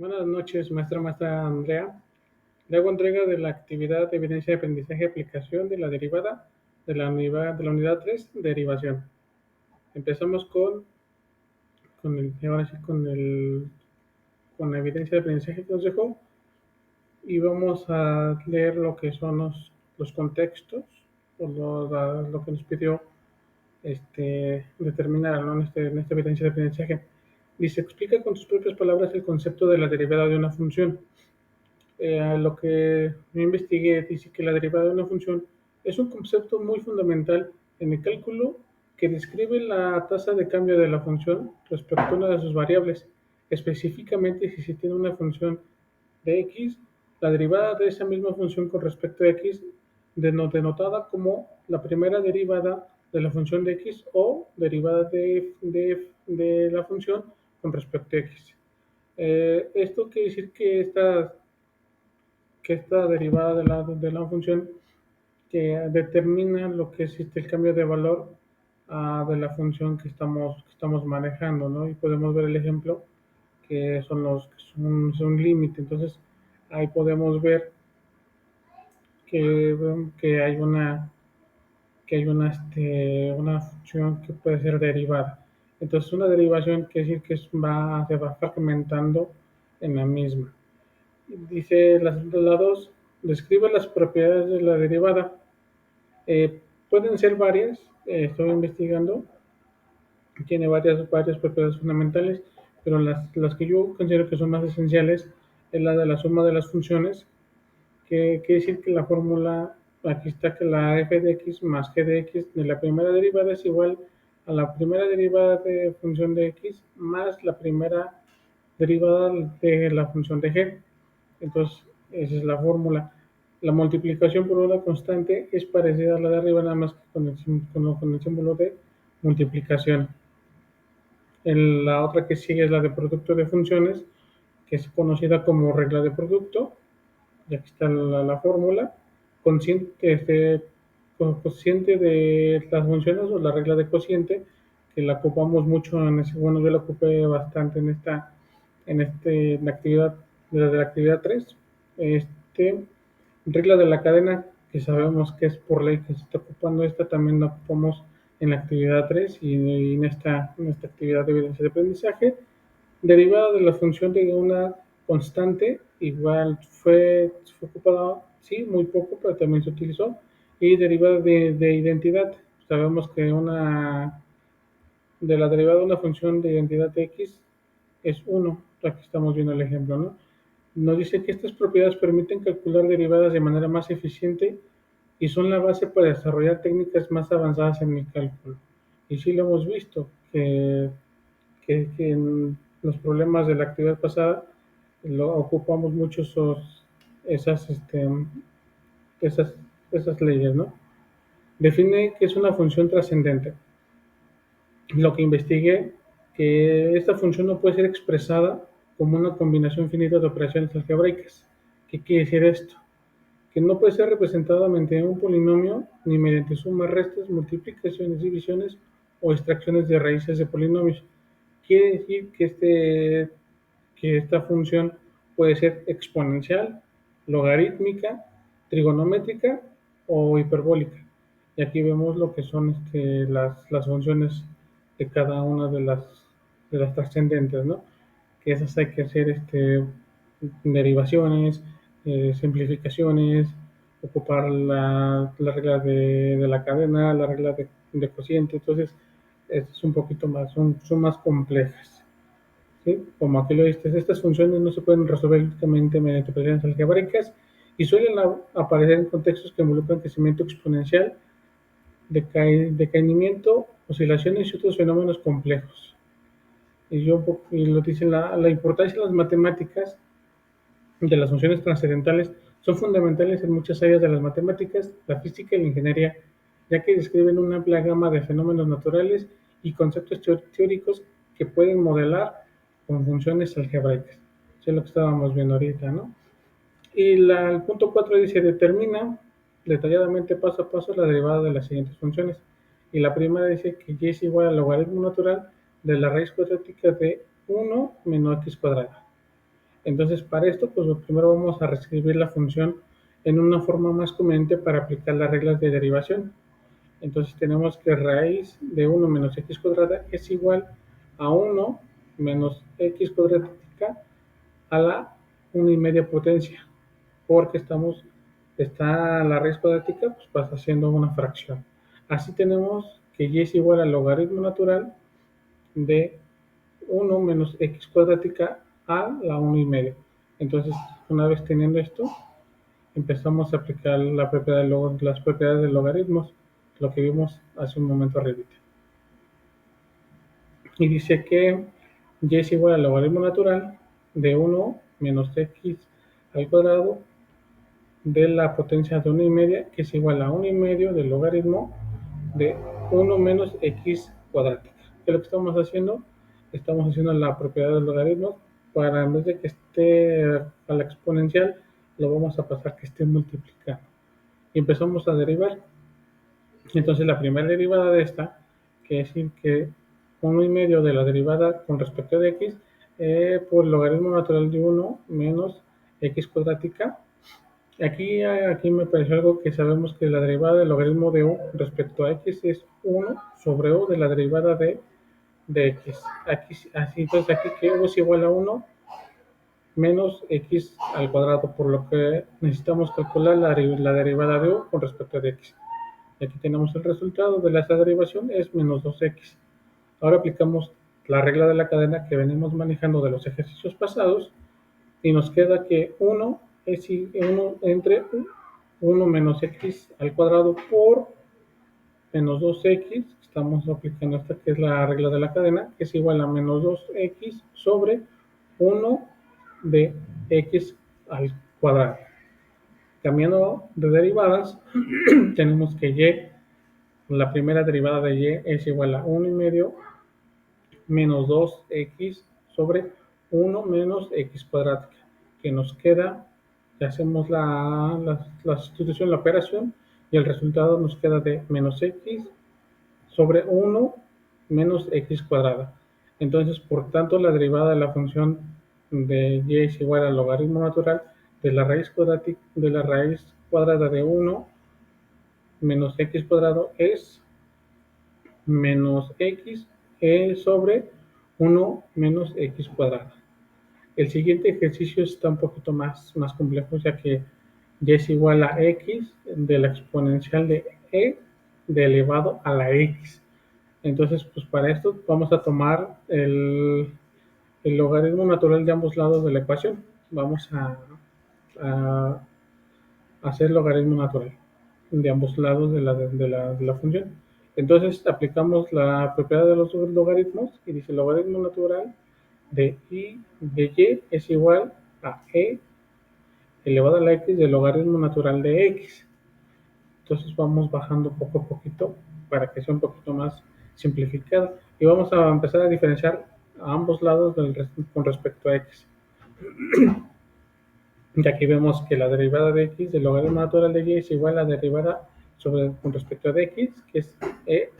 Buenas noches, maestra Andrea. Le hago entrega de la actividad de evidencia de aprendizaje y aplicación de la derivada de la unidad 3, derivación. Empezamos ahora sí, con la evidencia de aprendizaje que nos dejó y vamos a leer lo que son los contextos o lo que nos pidió determinar, ¿no? en esta evidencia de aprendizaje. Dice, explica con tus propias palabras el concepto de la derivada de una función. A lo que yo investigué, dice que la derivada de una función es un concepto muy fundamental en el cálculo que describe la tasa de cambio de la función respecto a una de sus variables. Específicamente, si se tiene una función de x, la derivada de esa misma función con respecto a x, denotada como la primera derivada de la función de x o derivada de la función con respecto a x. Esto quiere decir que esta derivada de la función que determina lo que es el cambio de valor de la función que estamos manejando, ¿no? Y podemos ver el ejemplo que son límite. Entonces, ahí podemos ver que hay una función que puede ser derivada. Entonces, una derivación quiere decir que se va fragmentando en la misma. Dice la 2, describe las propiedades de la derivada. Pueden ser varias, estoy investigando, tiene varias propiedades fundamentales, pero las que yo considero que son más esenciales es la de la suma de las funciones, que quiere decir que la fórmula, aquí está que la f de x más g de x de la primera derivada es igual a la primera derivada de función de x más la primera derivada de la función de g. Entonces, esa es la fórmula. La multiplicación por una constante es parecida a la de arriba, nada más que con el símbolo de multiplicación. La otra que sigue es la de producto de funciones, que es conocida como regla de producto. Y aquí está la fórmula. Cociente de las funciones o la regla de cociente, que la ocupamos mucho bueno, yo la ocupé bastante en la actividad de la actividad 3. Regla de la cadena, que sabemos que es por ley que se está ocupando, esta también la ocupamos en la actividad 3 y en esta actividad de evidencia de aprendizaje. Derivada de la función de una constante, igual fue ocupada, sí, muy poco, pero también se utilizó. Y derivada de identidad, sabemos que de la derivada de una función de identidad de x es 1, aquí estamos viendo el ejemplo, ¿no? Nos dice que estas propiedades permiten calcular derivadas de manera más eficiente y son la base para desarrollar técnicas más avanzadas en el cálculo. Y sí lo hemos visto, que en los problemas de la actividad pasada ocupamos mucho esas, esas, esas leyes, ¿no? Define que es una función trascendente. Lo que investigué, que esta función no puede ser expresada como una combinación finita de operaciones algebraicas. ¿Qué quiere decir esto? Que no puede ser representada mediante un polinomio ni mediante sumas, restas, multiplicaciones, divisiones o extracciones de raíces de polinomios. Quiere decir que esta función puede ser exponencial, logarítmica, trigonométrica o hiperbólica. Y aquí vemos lo que son las funciones de cada una de las trascendentes, ¿no? Que esas hay que hacer derivaciones, simplificaciones, ocupar la regla de la cadena, la regla de cociente. Entonces, es un poquito más, son más complejas. ¿Sí? Como aquí lo viste, estas funciones no se pueden resolver únicamente mediante operaciones algebraicas y suelen aparecer en contextos que involucran crecimiento exponencial, decaimiento, oscilaciones y otros fenómenos complejos. Y lo dice la importancia de las matemáticas de las funciones trascendentales son fundamentales en muchas áreas de las matemáticas, la física y la ingeniería, ya que describen una amplia gama de fenómenos naturales y conceptos teóricos que pueden modelar con funciones algebraicas. Eso es lo que estábamos viendo ahorita, ¿no? Y el punto 4 dice, determina detalladamente paso a paso la derivada de las siguientes funciones. Y la primera dice que y es igual al logaritmo natural de la raíz cuadrática de 1 menos x cuadrada. Entonces, para esto, pues primero vamos a reescribir la función en una forma más conveniente para aplicar las reglas de derivación. Entonces tenemos que raíz de 1 menos x cuadrada es igual a 1 menos x cuadrática a la 1,5 potencia, porque está la raíz cuadrática, pues pasa siendo una fracción. Así tenemos que y es igual al logaritmo natural de 1 menos x cuadrática a la 1,5. Entonces, una vez teniendo esto, empezamos a aplicar las propiedades de logaritmos, lo que vimos hace un momento arriba. Y dice que y es igual al logaritmo natural de 1 menos x al cuadrado de la potencia de 1,5, que es igual a 1,5 del logaritmo de 1 menos x cuadrática. ¿Qué es lo que estamos haciendo? Estamos haciendo la propiedad del logaritmo para, en vez de que esté a la exponencial, lo vamos a pasar que esté multiplicando. Y empezamos a derivar. Entonces la primera derivada de esta, que es decir que 1,5 de la derivada con respecto de x, por logaritmo natural de 1 menos x cuadrática. Aquí me pareció algo que sabemos que la derivada del logaritmo de u respecto a x es 1 sobre u de la derivada de x. Entonces aquí que u es igual a 1 menos x al cuadrado, por lo que necesitamos calcular la derivada de u con respecto de x. Y aquí tenemos el resultado de esta derivación, es menos 2x. Ahora aplicamos la regla de la cadena que venimos manejando de los ejercicios pasados y nos queda que 1 es 1 entre 1 menos x al cuadrado por menos 2x. Estamos aplicando esta que es la regla de la cadena, que es igual a menos 2x sobre 1 de x al cuadrado. Cambiando de derivadas, tenemos que la primera derivada de y es igual a 1,5 menos 2x sobre 1 menos x cuadrática, que nos queda, hacemos la sustitución, la operación, y el resultado nos queda de menos x sobre 1 menos x cuadrada. Entonces, por tanto, la derivada de la función de y es igual al logaritmo natural de la raíz cuadrada de 1 menos x cuadrado es menos x sobre 1 menos x cuadrada. El siguiente ejercicio está un poquito más complejo, ya que y es igual a x de la exponencial de de elevado a la x. Entonces, pues para esto vamos a tomar el logaritmo natural de ambos lados de la ecuación. Vamos a hacer logaritmo natural de ambos lados de la función. Entonces aplicamos la propiedad de los logaritmos y dice logaritmo natural de y es igual a elevado a la x del logaritmo natural de x. Entonces vamos bajando poco a poquito para que sea un poquito más simplificado y vamos a empezar a diferenciar a ambos lados con respecto a x. Y aquí vemos que la derivada de x del logaritmo natural de y es igual a la derivada con respecto a x, que es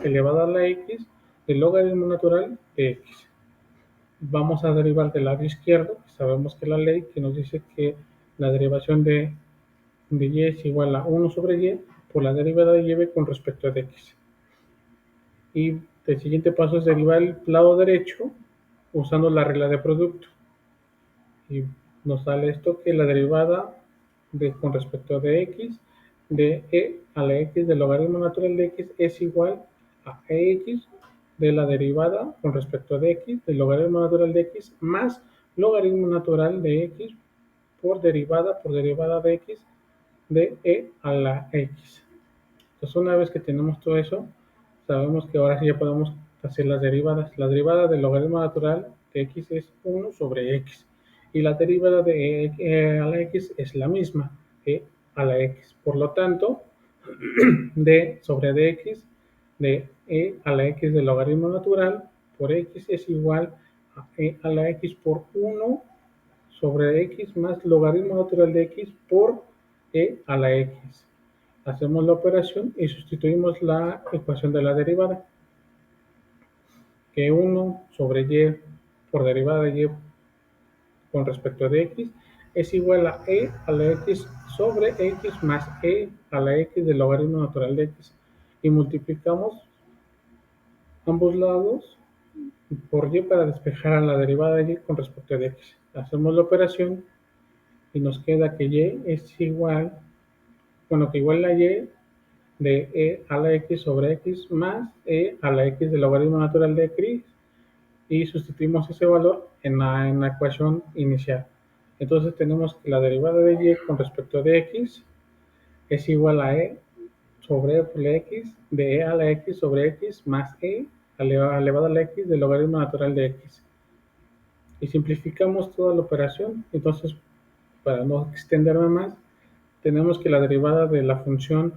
elevado a la x del logaritmo natural de x. Vamos a derivar del lado izquierdo, sabemos que la ley que nos dice que la derivación de y es igual a 1 sobre y por la derivada de y con respecto a x. Y el siguiente paso es derivar el lado derecho usando la regla de producto. Y nos sale esto que la derivada con respecto de x de a la x del logaritmo natural de x es igual a x de la derivada con respecto de x del logaritmo natural de x más logaritmo natural de x por derivada de x de a la x. Entonces una vez que tenemos todo eso, sabemos que ahora sí ya podemos hacer las derivadas. La derivada del logaritmo natural de x es 1 sobre x. Y la derivada de a la x es la misma, a la x. Por lo tanto, d sobre dx de a la x del logaritmo natural por x es igual a a la x por 1 sobre x más logaritmo natural de x por a la x. Hacemos la operación y sustituimos la ecuación de la derivada, que 1 sobre y por derivada de y con respecto de x es igual a e a la x sobre x más e a la x del logaritmo natural de x. Y multiplicamos ambos lados por y para despejar a la derivada de y con respecto de x. Hacemos la operación y nos queda que y es igual, bueno, que igual a y de e a la x sobre x más e a la x del logaritmo natural de x y sustituimos ese valor en la ecuación inicial. Entonces tenemos que la derivada de y con respecto de x es igual a e sobre la x de e a la x sobre x más e elevado a la x del logaritmo natural de x. Y simplificamos toda la operación. Entonces, para no extenderme más, tenemos que la derivada de la función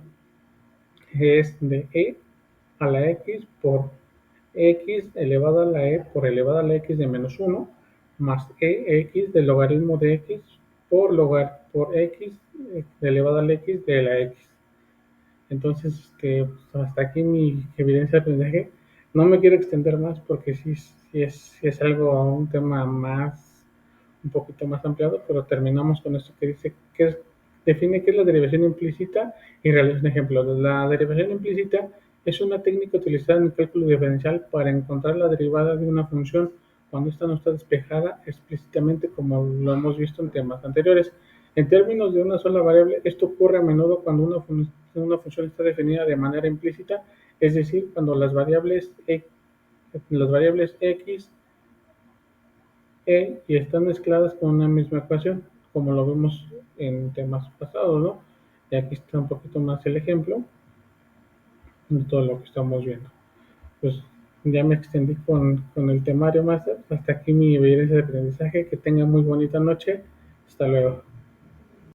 es de e a la x por x elevado a la e por elevado a la x de menos 1 más ex del logaritmo de x por x elevado a la x de la x. Entonces, hasta aquí mi evidencia de aprendizaje. No me quiero extender más porque sí es algo, un tema más, un poquito más ampliado, pero terminamos con esto que dice que define qué es la derivación implícita y realiza un ejemplo. La derivación implícita es una técnica utilizada en el cálculo diferencial para encontrar la derivada de una función cuando esta no está despejada explícitamente como lo hemos visto en temas anteriores. En términos de una sola variable, esto ocurre a menudo cuando una función está definida de manera implícita, es decir, cuando las variables x, y están mezcladas con una misma ecuación, como lo vimos en temas pasados, ¿no? Y aquí está un poquito más el ejemplo de todo lo que estamos viendo. Pues ya me extendí con el temario máster. Hasta aquí mi evidencia de aprendizaje. Que tenga muy bonita noche. Hasta luego.